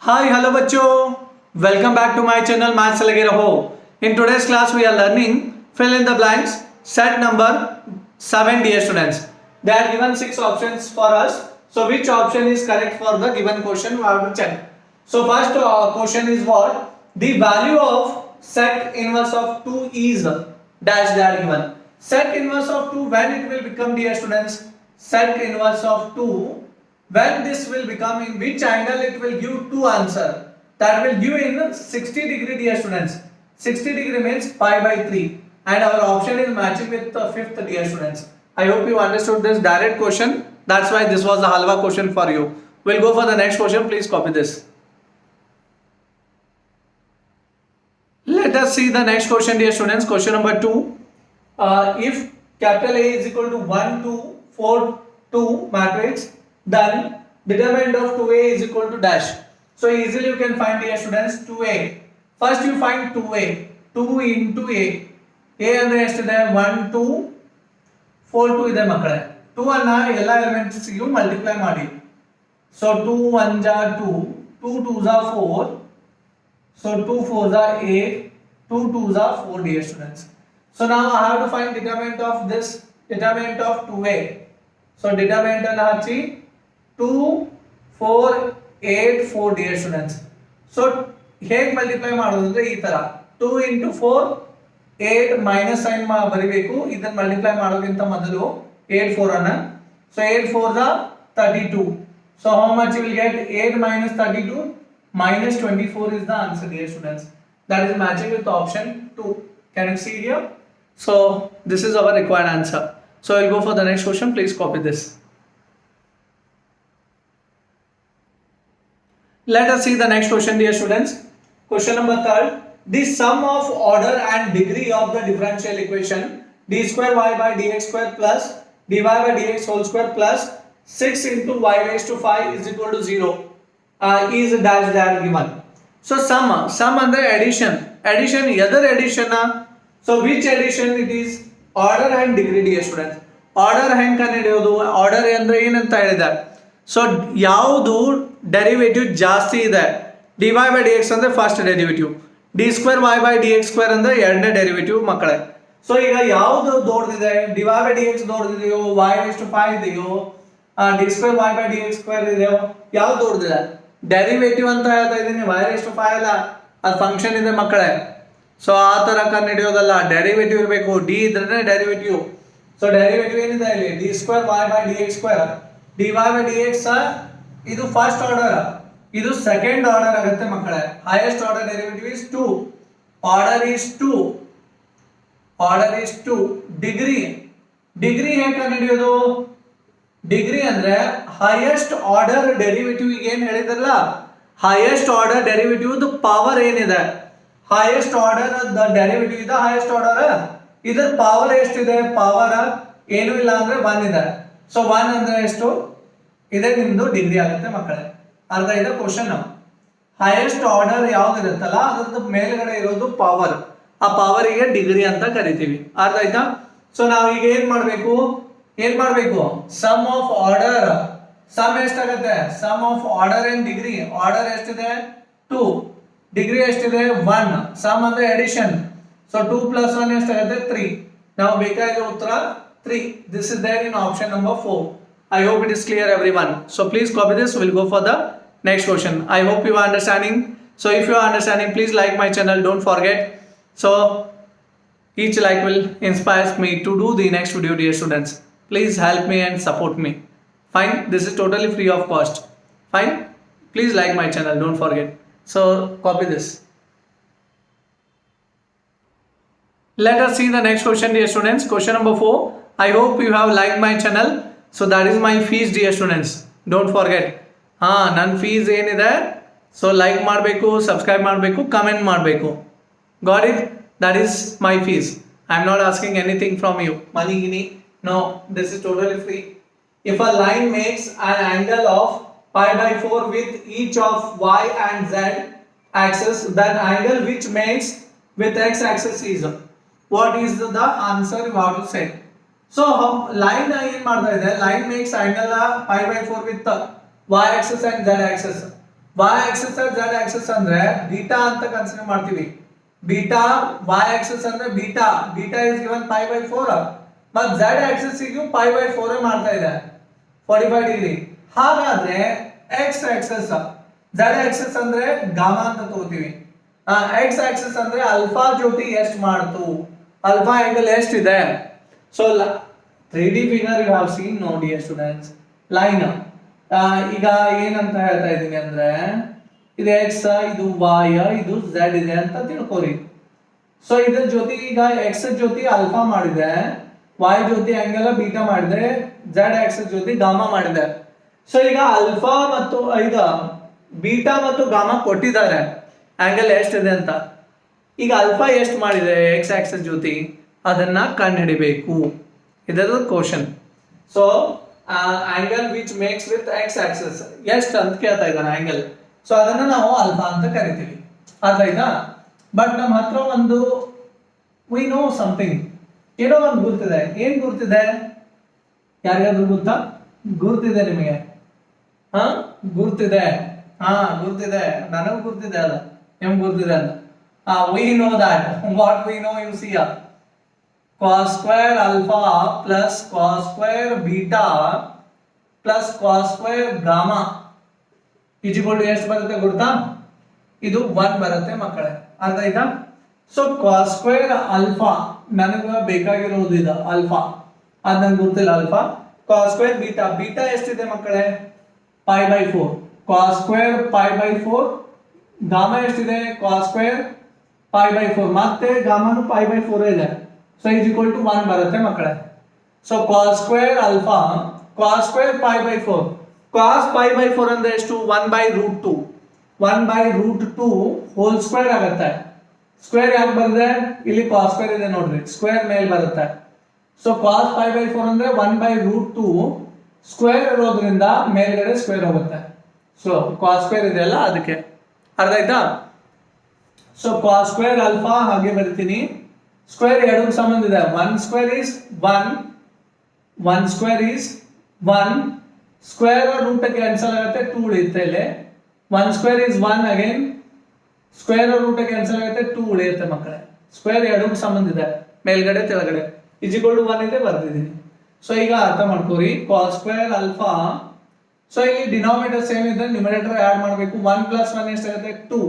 Hi, hello bachcho. Welcome back to my channel Maths Lage Raho. In today's class we are learning fill in the blanks set number 7 dear students. They are given 6 options for us. So which option is correct for the given question we have to check. So first question is what? The value of sec inverse of 2 is dash they are given. Sec inverse of 2 when it will become dear students? Sec inverse of 2 when this will become in which angle it will give two answer that will give in 60 degree dear students. 60 degree means pi by 3 and our option is matching with the fifth dear students. I hope you understood this direct question. That's why this was the halwa question for you. We'll go for the next question. Please copy this. Let us see the next question dear students. Question number 2. If capital A is equal to 1 2 4 2 matrix, then determinant of 2a is equal to dash. So easily you can find here students 2a. First you find 2a. 2 into a. A ಅಂದ್ರೆ ಎಷ್ಟಿದೆ 1 2 4 2 ಇದೆ ಮಕ್ಕಳೇ. 2 ಅನ್ನ ಎಲ್ಲ elements ಗೆ multiply ಮಾಡಿ. So 2 1 ja 2, 2 2 ja 4. So 2 4 ja 8, 2 2 ja 4 dear students. So now I have to find determinant of this, determinant of 2a. So determinant ಅನ್ನು ಹಚ್ಚಿ 2 4 8 4 dear students. So ಹೇಗೆ ಮಲ್ಟಿಪ್ಲೈ ಮಾಡೋದು ಅಂದ್ರೆ ಈ ತರ 2 into 4 8 ಮೈನಸ್ ಸೈನ್ ಬರಿಬೇಕು. ಇದನ್ನ ಮಲ್ಟಿಪ್ಲೈ ಮಾಡೋಕ್ಕಿಂತ ಮೊದಲು 8 4 ಅನ್ನ. So 8 4 is 32. So how much you will get? 8 minus 32 minus 24 is the answer dear students. That is matching with option 2. Can you see here? So this is our required answer. So I'll go for the next question. Please copy this. Let us see the next question dear students. Question number 3. The sum of order and degree of the differential equation d square y by dx square plus dy by dx whole square plus 6 into y raised to 5 is equal to 0 is dash that given. So sum andre addition other addition so which addition it is? Order and degree dear students. Order ಹೆಂಗೆ ಕಂಡುಹಿಡಿಯೋದು? Order ಅಂದ್ರೆ ಏನಂತ ಹೇಳಿದ್ದಾರೆ. So ಯಾವುದು derivative ಜಾಸ್ತಿ ಇದೆ dy by dx ಅಂದ್ರೆ first derivative, d square y by dx square ಅಂದ್ರೆ ಎರಡನೇ ಡೆರಿವೇಟಿವ್ ಮಕ್ಕಳೇ. ಸೊ ಈಗ ಯಾವುದು ದೊಡ್ಡದಿದೆ? dy by dx ದೊಡ್ಡದಿದೆಯೋ, y raised to 5 ಇದೆಯೋ, d square y by dx square ಇದೆಯೋ, ಯಾವುದು ದೊಡ್ಡದಿದೆ? ಡೆರಿವೇಟಿವ್ ಅಂತ ಹೇಳ್ತಾ ಇದ್ದೀನಿ, y raised to 5 ಅಲ್ಲ, ಅದು ಫಂಕ್ಷನ್ ಇದೆ ಮಕ್ಕಳೇ. ಸೊ ಆ ತರ ಕಂಡುಹಿಡಿಯೋದಲ್ಲ, ಡೆರಿವೇಟಿವ್ ಇರಬೇಕು. ಡಿ ಇದ್ರೆ ಡೆರಿವೇಟಿವ್. ಸೊ ಡೆರಿವೇಟಿವ್ ಏನಿದೆ ಇಲ್ಲಿ? d square y by dx square. dy by dx ಇದು ಫಸ್ಟ್ ಆರ್ಡರ್, ಇದು ಸೆಕೆಂಡ್ ಆರ್ಡರ್ ಆಗುತ್ತೆ ಮಕ್ಕಳೇ. Highest order derivative is 2. Order is 2. Degree ಹೇಗೆ ಕಂಡುಹಿಡಿಯೋದು? ಡಿಗ್ರಿ ಅಂದ್ರೆ ಹೈಯೆಸ್ಟ್ ಆರ್ಡರ್ ಡೆರಿವೇಟಿವ್ ಏನ್ ಹೇಳಿದ್ರಲ್ಲ, ಹೈಯೆಸ್ಟ್ ಆರ್ಡರ್ ಡೆರಿವೇಟಿವ್ ಪವರ್ ಏನಿದೆ, ಹೈಯೆಸ್ಟ್ ಆರ್ಡರ್ ದ ಡೆರಿವೇಟಿವ್ ಇದೆ ಹೈಯೆಸ್ಟ್ ಆರ್ಡರ್. ಇದರ ಪವರ್ ಎಷ್ಟಿದೆ? ಪವರ್ ಏನು ಇಲ್ಲ ಅಂದ್ರೆ 1 ಇದೆ. ಸೊ 1 ಅಂದ್ರೆ ಎಷ್ಟು? ಇದೇ ನಿಮ್ದು ಡಿಗ್ರಿ ಆಗುತ್ತೆ ಮಕ್ಕಳೇ. ಅರ್ಥ ಇದೆ ಕ್ವಶನ್. ಹೈಯೆಸ್ಟ್ ಆರ್ಡರ್ ಯಾವ್ದಿರುತ್ತಲ್ಲ ಅದ್ರದ್ದು ಮೇಲ್ಗಡೆ ಇರೋದು ಪವರ್, ಆ ಪವರಿಗೆ ಡಿಗ್ರಿ ಅಂತ ಕರಿತೀವಿ. ಅರ್ಥ ಆಯ್ತಾ? ಸೊ ನಾವು ಈಗ ಏನ್ ಮಾಡ್ಬೇಕು? ಸಮ್ ಆಫ್ ಆರ್ಡರ್, ಸಮ್ ಎಷ್ಟಾಗುತ್ತೆ? Sum of order and degree. Order ಎಷ್ಟಿದೆ? 2, ಡಿಗ್ರಿ ಎಷ್ಟಿದೆ? 1. ಸಮ್ ಅಂದ್ರೆ ಅಡಿಷನ್. ಸೊ 2 plus 1 ಎಷ್ಟಾಗುತ್ತೆ? 3. ನಾವು ಬೇಕಾಗಿರೋ ಉತ್ತರ 3. This is there in option number 4. I hope it is clear everyone. So please copy this. We'll go for the next question. I hope you are understanding. So if you are understanding, please like my channel. Don't forget. So each like will inspire me to do the next video dear students. Please help me and support me. Fine. This is totally free of cost. Fine. Please like my channel. Don't forget. So copy this. Let us see the next question dear students. Question number 4. I hope you have liked my channel. So that is my fees dear students. Don't forget. ನನ್ನ fees ಏನಿದೆ? So like ಮಾಡಬೇಕು, subscribe ಮಾಡಬೇಕು, comment ಮಾಡಬೇಕು. Got it? That is my fees. I am not asking anything from you. Money gini? No, this is totally free. If a line makes an angle of pi by 4 with each of y and z axis, then angle which makes with x axis is. What is the answer you have to say? So line ಏನ್ ಮಾಡ್ತಾ ಇದೆ? Line makes angle pi by 4 with y axis and z axis. y Axis z axis ಅಂದ್ರೆ beta ಅಂತ consider ಮಾಡ್ತೀವಿ. Beta y Axis ಅಂದ್ರೆ beta is given pi by 4 ಮತ್ತು z Axis ಗೂ pi by 4 ಮಾಡ್ತಾ ಇದೆ 45 ಡಿಗ್ರಿ. ಹಾಗಾದ್ರೆ x ಆಕ್ಸಿಸ್ z ಆಕ್ಸಿಸ್ ಅಂದ್ರೆ ಗಾಮಾ ಅಂತ ತಗೋತೀವಿ. x ಆಕ್ಸಿಸ್ ಅಂದ್ರೆ ಆಲ್ಫಾ ಜೊತೆ ಎಷ್ಟು ಮಾಡ್ತು, ಆಲ್ಫಾ ಆಂಗಲ್ ಎಷ್ಟಿದೆ. So 3D figure you have seen ನೋಡಿ ಸ್ಟೂಡೆಂಟ್ಸ್. ಲೈನ್ ಈಗ ಏನಂತ ಹೇಳ್ತಾ ಇದೀನಿ ಅಂದ್ರೆ ಇದು x, ಇದು y, ಇದು z ಇದೆ ಅಂತ ತಿಳ್ಕೊರಿ. ಸೊ ಇದ್ರ ಜೊತೆ ಈಗ x ಜೊತೆ ಆಲ್ಫಾ ಮಾಡಿದೆ, y ಜೊತೆ ಆಂಗಲ್ ಬೀಟಾ ಮಾಡಿದೆ, z ಆಕ್ಸಿಸ್ ಜೊತೆ ಗಾಮಾ ಮಾಡಿದೆ. ಸೊ ಈಗ ಆಲ್ಫಾ ಮತ್ತು ಈಗ ಬೀಟಾ ಮತ್ತು ಗಾಮಾ ಕೊಟ್ಟಿದ್ದಾರೆ ಆಂಗಲ್ ಎಷ್ಟಿದೆ ಅಂತ. ಈಗ ಆಲ್ಫಾ ಎಷ್ಟು ಮಾಡಿದೆ x ಆಕ್ಸಿಸ್ ಜೊತೆ ಅದನ್ನ ಕಂಡುಹಿಡಿಬೇಕು. ಇದರ question. So angle which makes with x Axis ಎಷ್ಟು ಅಂತ ಕೇಳ್ತಾ ಇದ್ದಾನೆ ಆಂಗಲ್. ಸೊ ಅದನ್ನ ನಾವು ಆಲ್ಫಾ ಅಂತ ಕರಿತೀವಿ. ಅರ್ಥ ಆಯ್ತಾ? ಬಟ್ ನಮ್ಮ ಹತ್ರ ಒಂದು ವಿ ನೋ ಸಮಥಿಂಗ್, ಏನೋ ಒಂದು ಗುರ್ತಿದೆ. ಏನ್ ಗುರ್ತಿದೆ? ಯಾರಿಗಾದ್ರೂ ಗೊತ್ತಾ? ಗುರ್ತಿದೆ ನಿಮಗೆ? ಗುರ್ತಿದೆ. ಗುರ್ತಿದೆ, ನನಗೂ ಗುರ್ತಿದೆ ಅಲ್ಲ, ನಿಮ್ಗೆ ಗುರ್ತಿದೆ ಅಂತ. We know that. What we know U C cos square alpha plus cos square beta plus cos square gamma is equal to ಎಷ್ಟು ಬರುತ್ತೆ ಗೊತ್ತಾ? ಇದು 1 ಬರುತ್ತೆ ಮಕ್ಕಳೇ. ಅರ್ಥ ಆಯ್ತಾ? ಸೊ cos square alpha ನನಗೆ ಬೇಕಾಗಿರೋದು ಇದು ಆಲ್ಫಾ, ಅದು ನನಗೆ ಗೊತ್ತಿಲ್ಲ ಆಲ್ಫಾ. cos square beta ಎಷ್ಟಿದೆ ಮಕ್ಕಳೇ? pi by 4. cos square pi by 4. gamma ಎಷ್ಟಿದೆ? cos square pi by 4 ಮತ್ತೆ ಗಾಮಾನು pi by 4 ಇದೆ. So is equal to 1 ಬರುತ್ತೆ ಮಕ್ಕಳೇ. So cos square alpha, cos square pi by 4. cos pi by 4 ಅಂದ್ರೆ ಎಷ್ಟು? 1 by root 2. 1 by root 2 whole square ಆಗುತ್ತೆ. Square ಯಾಕೆ ಬರುತ್ತೆ? ಇಲ್ಲಿ cos square ಇದೆ ನೋಡ್ರಿ, ಸ್ಕ್ವೇರ್ ಮೇಲೆ ಬರುತ್ತೆ. So cos pi by 4 ಅಂದ್ರೆ 1 by root 2 ಸ್ಕ್ವೇರ್ ಇರೋದ್ರಿಂದ ಮೇಲ್ಗಡೆ ಸ್ಕ್ವೇರ್ ಹೋಗುತ್ತೆ. So cos square ಇದೆಯಲ್ಲ ಅದಕ್ಕೆ. ಅರ್ಥ ಆಯ್ತಾ? So cos square alpha ಹಾಗೆ ಬರ್ತೀನಿ. ಸ್ಕ್ವೇರ್ ಎರಡು ಸಂಬಂಧ ಇದೆ. 1 square is 1, 1 square is 1, square root cancel ಆಗುತ್ತೆ, 2 ಉಳಿಯುತ್ತೆ ಇಲ್ಲಿ. 1 square is 1 again, square root cancel ಆಗುತ್ತೆ, 2 ಉಳಿಯುತ್ತೆ ಮಕ್ಕಳೇ. ಸ್ಕ್ವೇರ್ ಎರಡು ಸಂಬಂಧ ಇದೆ, ಮೇಲ್ಗಡೆ ತೆಳಗಡೆ. ಇಸ್ ಈಕ್ವಲ್ ಟು 1 ಇದೆ ಬರ್ತಿದ್ದೀನಿ. ಸೊ ಈಗ ಅರ್ಥ ಮಾಡ್ಕೋರಿ. cos square alpha. ಸೊ ಇಲ್ಲಿ ಡಿನಾಮಿನೇಟರ್ ಸೇಮ್ ಇದೆ, ನ್ಯೂಮರೇಟರ್ ಆಡ್ ಮಾಡಬೇಕು. 1 ಪ್ಲಸ್ 1 ಎಷ್ಟಾಗುತ್ತೆ? 2.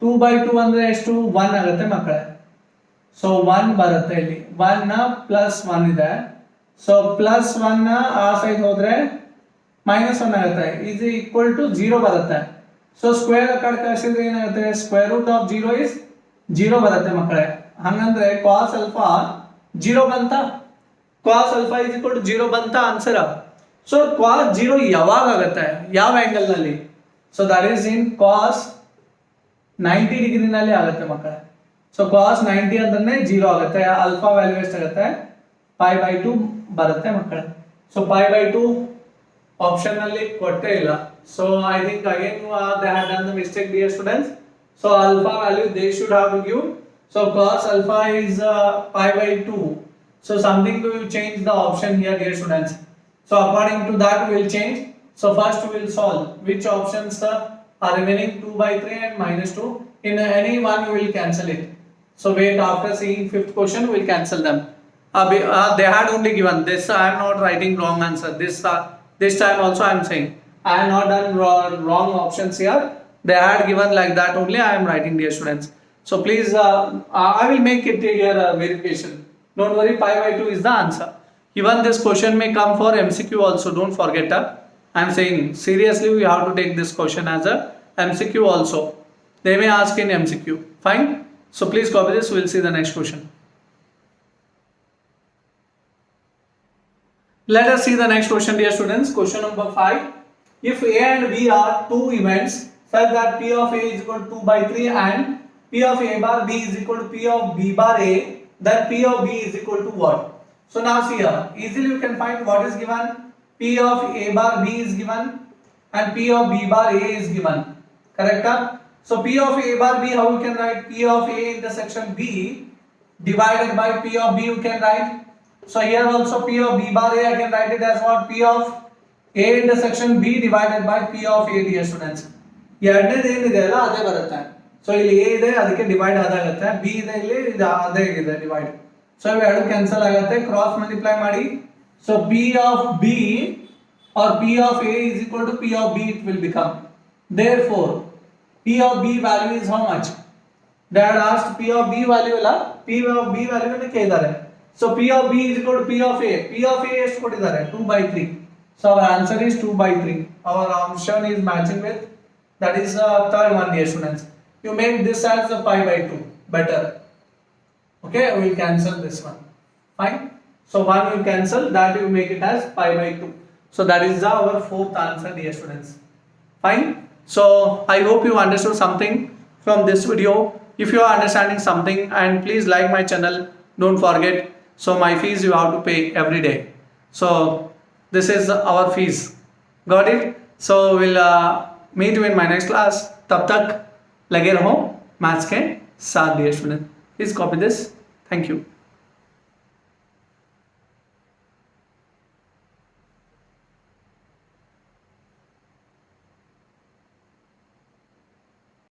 2 by 2 ಅಂದ್ರೆ ಎಷ್ಟು? 1 ಆಗುತ್ತೆ ಮಕ್ಕಳೇ. ಸೊ 1 ಬರುತ್ತೆ ಇಲ್ಲಿ. 1 ಪ್ಲಸ್ 1 ಇದೆ. ಸೊ ಪ್ಲಸ್ 1 ಆ ಸೈಡ್ ಹೋದ್ರೆ ಮೈನಸ್ 1 ಆಗುತ್ತೆ, ಇದು ಈಕ್ವಲ್ ಟು 0 ಬರುತ್ತೆ. ಸೊ ಸ್ಕ್ವೇರ್ ಕಡೆ ಕಳಿಸಿದ್ರೆ ಏನಾಗುತ್ತೆ? ಸ್ಕ್ವೇರ್ ರೂಟ್ ಆಫ್ 0 ಇಸ್ 0 ಬರುತ್ತೆ ಮಕ್ಕಳೇ. ಹಂಗಂದ್ರೆ cos alpha 0 ಬಂತ? cos alpha is equal to 0 ಬಂತ ಆನ್ಸರ್. ಸೊ cos 0 ಯಾವಾಗ ಆಗುತ್ತೆ? ಯಾವ ಆಂಗಲ್ ನಲ್ಲಿ? So that is in cos 90 degree ನಲ್ಲಿ ಆಗುತ್ತೆ ಮಕ್ಕಳೇ. ಸೊ cos 90 ಅಂದ್ರೆ 0 ಆಗುತ್ತೆ. ಆಲ್ಫಾ ವ್ಯಾಲ್ಯೂ ಎಷ್ಟಾಗುತ್ತೆ? pi by 2 ಬರುತ್ತೆ ಮಕ್ಕಳೇ. ಸೊ pi by 2 ಆಪ್ಷನ್ ನಲ್ಲಿ ಕೊಟ್ಟೇ ಇಲ್ಲ. So I think again they had done the mistake dear students. So alpha value they should have give. So cos alpha is pi by 2. So something we will change the option here dear students. So according to that we will change. So first we will solve which options are remaining. 2 by 3 and minus 2. In any one you will cancel it. So wait, after seeing fifth question we will cancel them. They had only given this. I am not writing wrong answer. This time also I am saying I have not done wrong options here. They had given like that only. I am writing dear students. So please I will make it here verification. Don't worry, pi by 2 is the answer. Even this question may come for MCQ also. Don't forget. I am saying seriously we have to take this question as a MCQ also. They may ask in MCQ. Fine. So please copy this. We'll see the next question. Let us see the next question dear students. Question number 5. If A and B are two events such that P of A is equal to 2 by 3 and P of A bar B is equal to P of B bar A, then P of B is equal to what? So now see here, easily you can find what is given. P of A bar B is given and P of B bar A is given. Correct? So P of A bar B, how you can write? P of A intersection B divided by P of B you can write. So here also P of B bar A I can write it as what? P of A intersection B divided by P of A dear students. ಎರಡನೇದು ಏನಿದೆ ಅಲ್ಲ ಅದೇ ಬರುತ್ತೆ. So ಇಲ್ಲಿ A ಇದೆ ಅದಕ್ಕೆ divide ಆದಾಗುತ್ತೆ, B ಇದೆ ಇಲ್ಲಿ ಇದು ಅದೇ ಇದೆ ಡಿವೈಡ್. ಸೊ ಇವೆರಡು ಕ್ಯಾನ್ಸಲ್ ಆಗುತ್ತೆ, ಕ್ರಾಸ್ ಮಲ್ಟಿಪ್ಲೈ ಮಾಡಿ. So P of B or P of A is equal to P of B it will become. Therefore, P of B value is how much? Dad asked P of B value ಅಲ್ಲ, P of B value ಅನ್ನು ಕೇಳಿದ್ದಾರೆ. So P of B is equal to P of A. P of A ಎಷ್ಟು ಕೊಟ್ಟಿದ್ದಾರೆ? 2/3. So our answer is 2/3. Our option is matching with, that is the third one, dear students. You make this as a pi/2 better. Okay, we will cancel this one. Fine. So one you cancel, that you make it as pi/2. So that is our fourth answer, dear students. Fine. So I hope you understood something from this video. If you are understanding something, and please like my channel, don't forget. So my fees you have to pay every day. So this is our fees. Got it? So we'll meet you in my next class. Tab tak lage raho maths ke saath, dear students. Please copy this. Thank you.